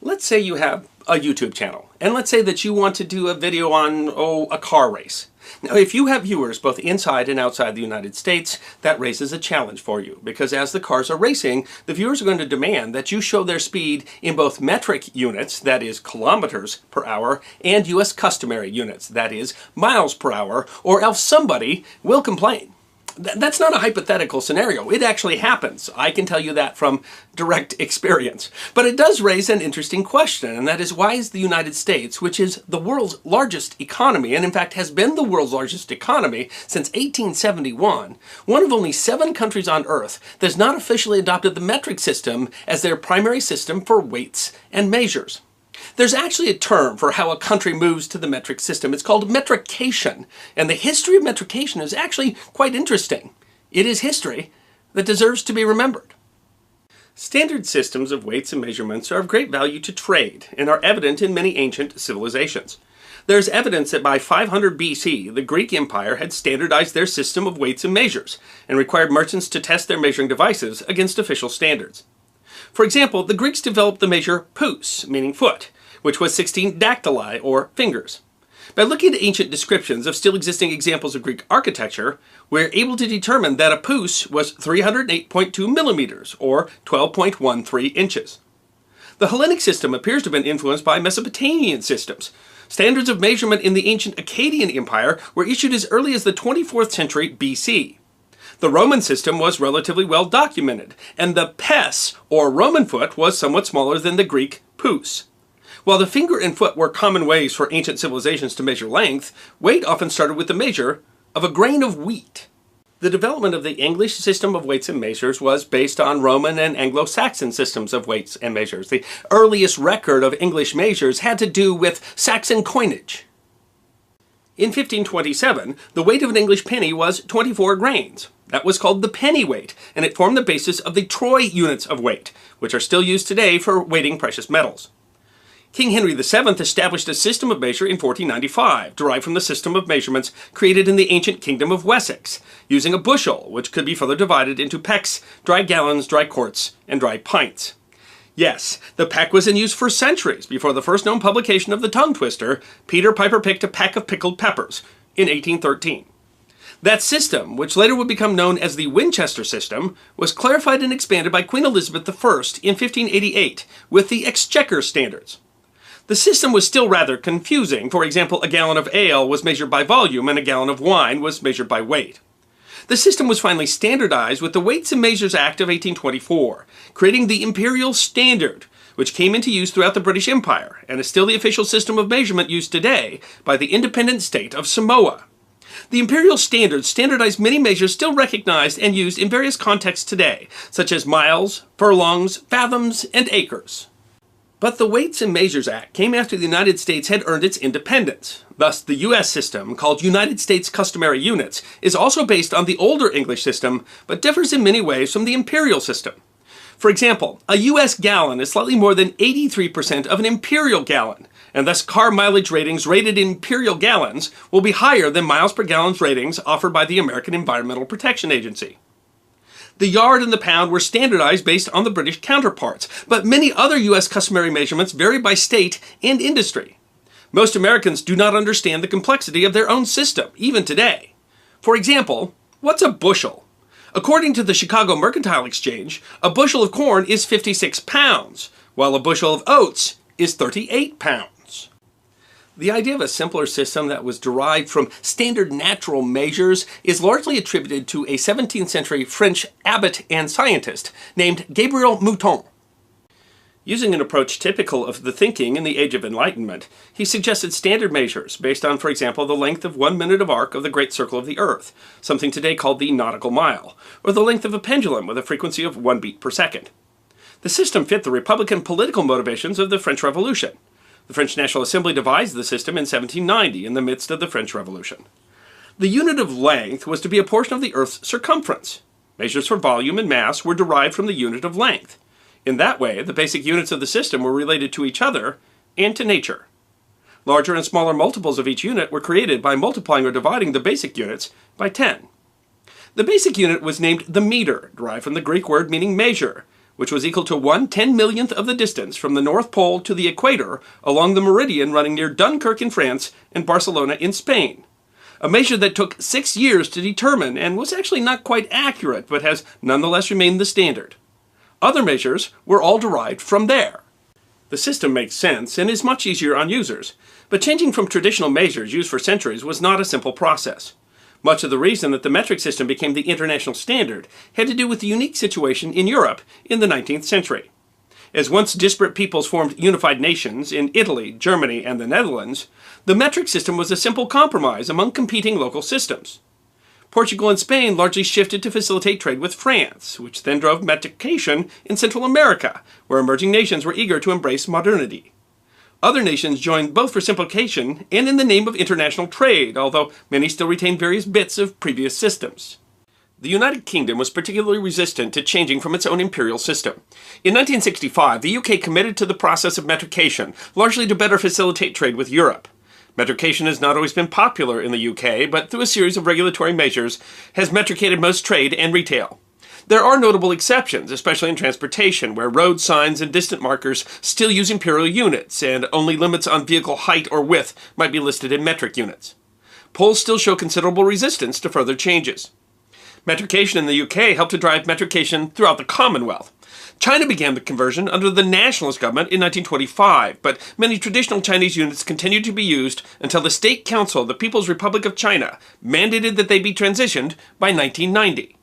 Let's say you have a YouTube channel, and let's say that you want to do a video on, a car race. Now, if you have viewers both inside and outside the United States, that raises a challenge for you, because as the cars are racing, the viewers are going to demand that you show their speed in both metric units, that is kilometers per hour, and US customary units, that is miles per hour, or else somebody will complain. That's not a hypothetical scenario. It actually happens. I can tell you that from direct experience. But it does raise an interesting question, and that is, why is the United States, which is the world's largest economy, and in fact has been the world's largest economy since 1871, one of only 7 countries on Earth that has not officially adopted the metric system as their primary system for weights and measures? There's actually a term for how a country moves to the metric system. It's called metrication, and the history of metrication is actually quite interesting. It is history that deserves to be remembered. Standard systems of weights and measurements are of great value to trade and are evident in many ancient civilizations. There's evidence that by 500 BC, the Greek Empire had standardized their system of weights and measures and required merchants to test their measuring devices against official standards. For example, the Greeks developed the measure pous, meaning foot, which was 16 dactyli, or fingers. By looking at ancient descriptions of still existing examples of Greek architecture, we're able to determine that a pous was 308.2 millimeters, or 12.13 inches. The Hellenic system appears to have been influenced by Mesopotamian systems. Standards of measurement in the ancient Akkadian Empire were issued as early as the 24th century BC. The Roman system was relatively well documented, and the pes, or Roman foot, was somewhat smaller than the Greek pous. While the finger and foot were common ways for ancient civilizations to measure length, weight often started with the measure of a grain of wheat. The development of the English system of weights and measures was based on Roman and Anglo-Saxon systems of weights and measures. The earliest record of English measures had to do with Saxon coinage. In 1527, the weight of an English penny was 24 grains. That was called the pennyweight, and it formed the basis of the troy units of weight, which are still used today for weighting precious metals. King Henry VII established a system of measure in 1495, derived from the system of measurements created in the ancient kingdom of Wessex, using a bushel, which could be further divided into pecks, dry gallons, dry quarts, and dry pints. Yes, the peck was in use for centuries before the first known publication of the tongue twister, Peter Piper picked a peck of pickled peppers, in 1813. That system, which later would become known as the Winchester system, was clarified and expanded by Queen Elizabeth I in 1588 with the Exchequer standards. The system was still rather confusing. For example, a gallon of ale was measured by volume and a gallon of wine was measured by weight. The system was finally standardized with the Weights and Measures Act of 1824, creating the Imperial Standard, which came into use throughout the British Empire and is still the official system of measurement used today by the independent state of Samoa. The Imperial Standard standardized many measures still recognized and used in various contexts today, such as miles, furlongs, fathoms, and acres. But the Weights and Measures Act came after the United States had earned its independence. Thus, the U.S. system, called United States Customary Units, is also based on the older English system, but differs in many ways from the imperial system. For example, a U.S. gallon is slightly more than 83% of an imperial gallon, and thus car mileage ratings rated in imperial gallons will be higher than miles per gallon ratings offered by the American Environmental Protection Agency. The yard and the pound were standardized based on the British counterparts, but many other U.S. customary measurements vary by state and industry. Most Americans do not understand the complexity of their own system, even today. For example, what's a bushel? According to the Chicago Mercantile Exchange, a bushel of corn is 56 pounds, while a bushel of oats is 38 pounds. The idea of a simpler system that was derived from standard natural measures is largely attributed to a 17th century French abbot and scientist named Gabriel Mouton. Using an approach typical of the thinking in the Age of Enlightenment, he suggested standard measures based on, for example, the length of 1 minute of arc of the great circle of the Earth, something today called the nautical mile, or the length of a pendulum with a frequency of 1 beat per second. The system fit the Republican political motivations of the French Revolution. The French National Assembly devised the system in 1790 in the midst of the French Revolution. The unit of length was to be a portion of the Earth's circumference. Measures for volume and mass were derived from the unit of length. In that way, the basic units of the system were related to each other and to nature. Larger and smaller multiples of each unit were created by multiplying or dividing the basic units by 10. The basic unit was named the meter, derived from the Greek word meaning measure, which was equal to 1/10,000,000th of the distance from the North Pole to the equator along the meridian running near Dunkirk in France and Barcelona in Spain. A measure that took 6 years to determine and was actually not quite accurate, but has nonetheless remained the standard. Other measures were all derived from there. The system makes sense and is much easier on users, but changing from traditional measures used for centuries was not a simple process. Much of the reason that the metric system became the international standard had to do with the unique situation in Europe in the 19th century. As once disparate peoples formed unified nations in Italy, Germany, and the Netherlands, the metric system was a simple compromise among competing local systems. Portugal and Spain largely shifted to facilitate trade with France, which then drove metrication in Central America, where emerging nations were eager to embrace modernity. Other nations joined both for simplification and in the name of international trade, although many still retained various bits of previous systems. The United Kingdom was particularly resistant to changing from its own imperial system. In 1965, the UK committed to the process of metrication, largely to better facilitate trade with Europe. Metrication has not always been popular in the UK, but through a series of regulatory measures has metricated most trade and retail. There are notable exceptions, especially in transportation, where road signs and distant markers still use imperial units, and only limits on vehicle height or width might be listed in metric units. Polls still show considerable resistance to further changes. Metrication in the UK helped to drive metrication throughout the Commonwealth. China began the conversion under the nationalist government in 1925, but many traditional Chinese units continued to be used until the State Council of the People's Republic of China mandated that they be transitioned by 1990.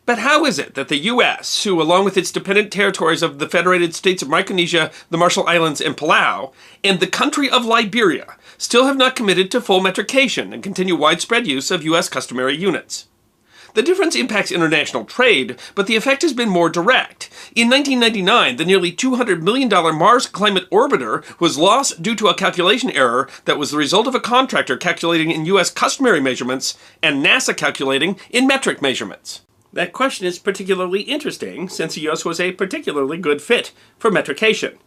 But how is it that the U.S., who along with its dependent territories of the Federated States of Micronesia, the Marshall Islands, and Palau, and the country of Liberia, still have not committed to full metrication and continue widespread use of U.S. customary units? The difference impacts international trade, but the effect has been more direct. In 1999, the nearly $200 million Mars Climate Orbiter was lost due to a calculation error that was the result of a contractor calculating in U.S. customary measurements and NASA calculating in metric measurements. That question is particularly interesting since the U.S. was a particularly good fit for metrication.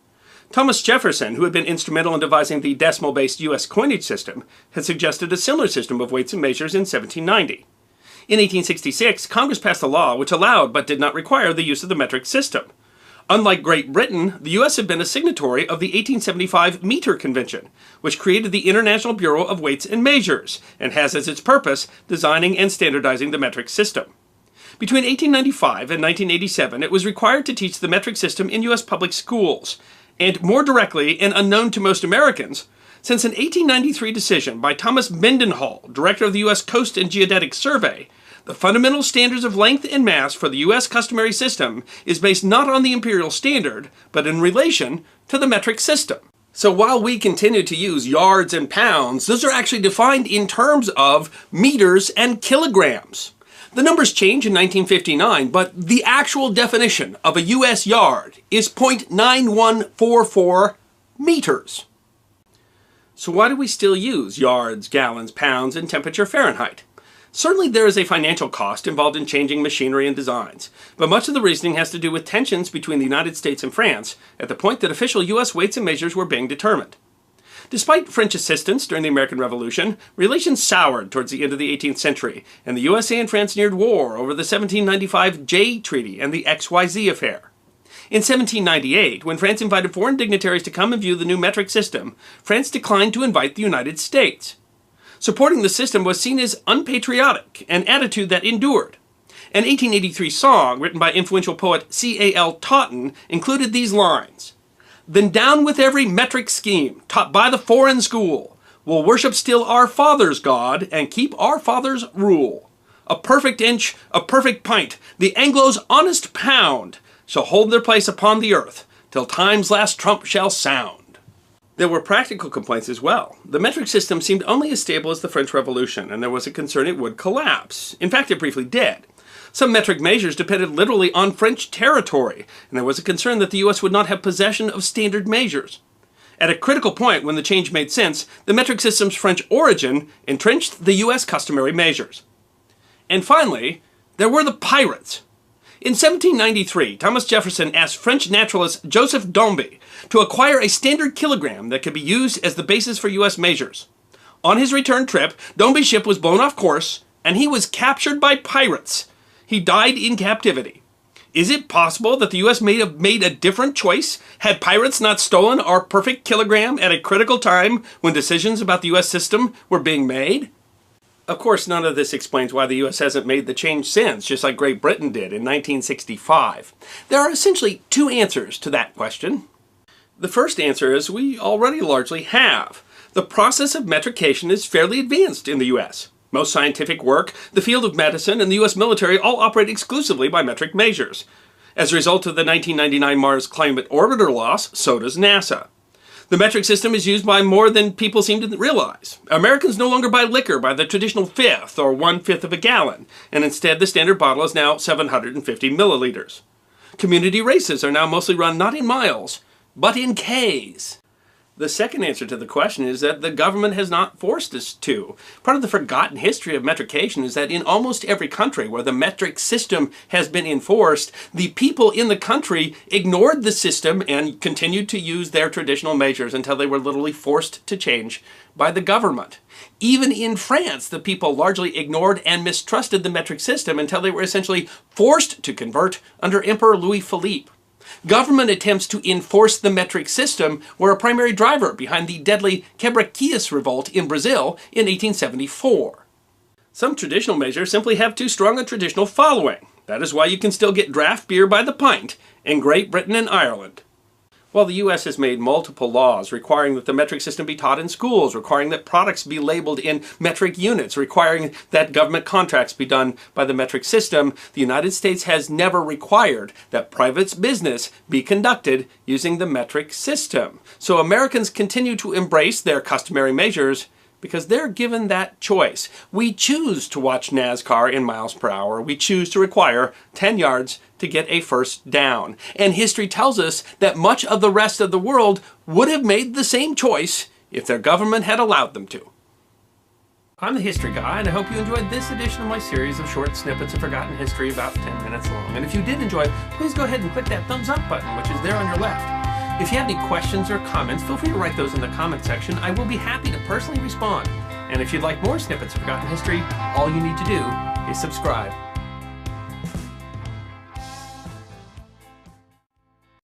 Thomas Jefferson, who had been instrumental in devising the decimal-based U.S. coinage system, had suggested a similar system of weights and measures in 1790. In 1866, Congress passed a law which allowed but did not require the use of the metric system. Unlike Great Britain, the U.S. had been a signatory of the 1875 Meter Convention, which created the International Bureau of Weights and Measures, and has as its purpose designing and standardizing the metric system. Between 1895 and 1987, it was required to teach the metric system in U.S. public schools, and more directly and unknown to most Americans, since an 1893 decision by Thomas Mendenhall, director of the U.S. Coast and Geodetic Survey, the fundamental standards of length and mass for the U.S. customary system is based not on the imperial standard, but in relation to the metric system. So while we continue to use yards and pounds, those are actually defined in terms of meters and kilograms. The numbers change in 1959, but the actual definition of a U.S. yard is 0.9144 meters. So why do we still use yards, gallons, pounds, and temperature Fahrenheit? Certainly there is a financial cost involved in changing machinery and designs, but much of the reasoning has to do with tensions between the United States and France at the point that official U.S. weights and measures were being determined. Despite French assistance during the American Revolution, relations soured towards the end of the 18th century, and the USA and France neared war over the 1795 Jay Treaty and the XYZ affair. In 1798, when France invited foreign dignitaries to come and view the new metric system, France declined to invite the United States. Supporting the system was seen as unpatriotic, an attitude that endured. An 1883 song written by influential poet C.A.L. Taunton included these lines: "Then down with every metric scheme taught by the foreign school. We'll worship still our father's God and keep our father's rule. A perfect inch, a perfect pint, the Anglo's honest pound shall hold their place upon the earth till time's last trump shall sound." There were practical complaints as well. The metric system seemed only as stable as the French Revolution, and there was a concern it would collapse. In fact, it briefly did. Some metric measures depended literally on French territory, and there was a concern that the U.S. would not have possession of standard measures. At a critical point when the change made sense, the metric system's French origin entrenched the U.S. customary measures. And finally, there were the pirates. In 1793, Thomas Jefferson asked French naturalist Joseph Dombey to acquire a standard kilogram that could be used as the basis for U.S. measures. On his return trip, Dombey's ship was blown off course, and he was captured by pirates. He died in captivity. Is it possible that the U.S. may have made a different choice had pirates not stolen our perfect kilogram at a critical time when decisions about the U.S. system were being made? Of course, none of this explains why the U.S. hasn't made the change since, just like Great Britain did in 1965. There are essentially two answers to that question. The first answer is we already largely have. The process of metrication is fairly advanced in the U.S. Most scientific work, the field of medicine, and the U.S. military all operate exclusively by metric measures. As a result of the 1999 Mars Climate Orbiter loss, so does NASA. The metric system is used by more than people seem to realize. Americans no longer buy liquor by the traditional fifth or 1/5 of a gallon, and instead the standard bottle is now 750 milliliters. Community races are now mostly run not in miles, but in Ks. The second answer to the question is that the government has not forced us to. Part of the forgotten history of metrication is that in almost every country where the metric system has been enforced, the people in the country ignored the system and continued to use their traditional measures until they were literally forced to change by the government. Even in France, the people largely ignored and mistrusted the metric system until they were essentially forced to convert under Emperor Louis Philippe. Government attempts to enforce the metric system were a primary driver behind the deadly Quebra-Quillos revolt in Brazil in 1874. Some traditional measures simply have too strong a traditional following. That is why you can still get draft beer by the pint in Great Britain and Ireland. While the U.S. has made multiple laws requiring that the metric system be taught in schools, requiring that products be labeled in metric units, requiring that government contracts be done by the metric system, the United States has never required that private business be conducted using the metric system. So Americans continue to embrace their customary measures because they're given that choice. We choose to watch NASCAR in miles per hour. We choose to require 10 yards to get a first down. And history tells us that much of the rest of the world would have made the same choice if their government had allowed them to. I'm the History Guy, and I hope you enjoyed this edition of my series of short snippets of forgotten history about 10 minutes long. And if you did enjoy, please go ahead and click that thumbs up button, which is there on your left. If you have any questions or comments, feel free to write those in the comment section. I will be happy to personally respond. And if you'd like more snippets of forgotten history, all you need to do is subscribe.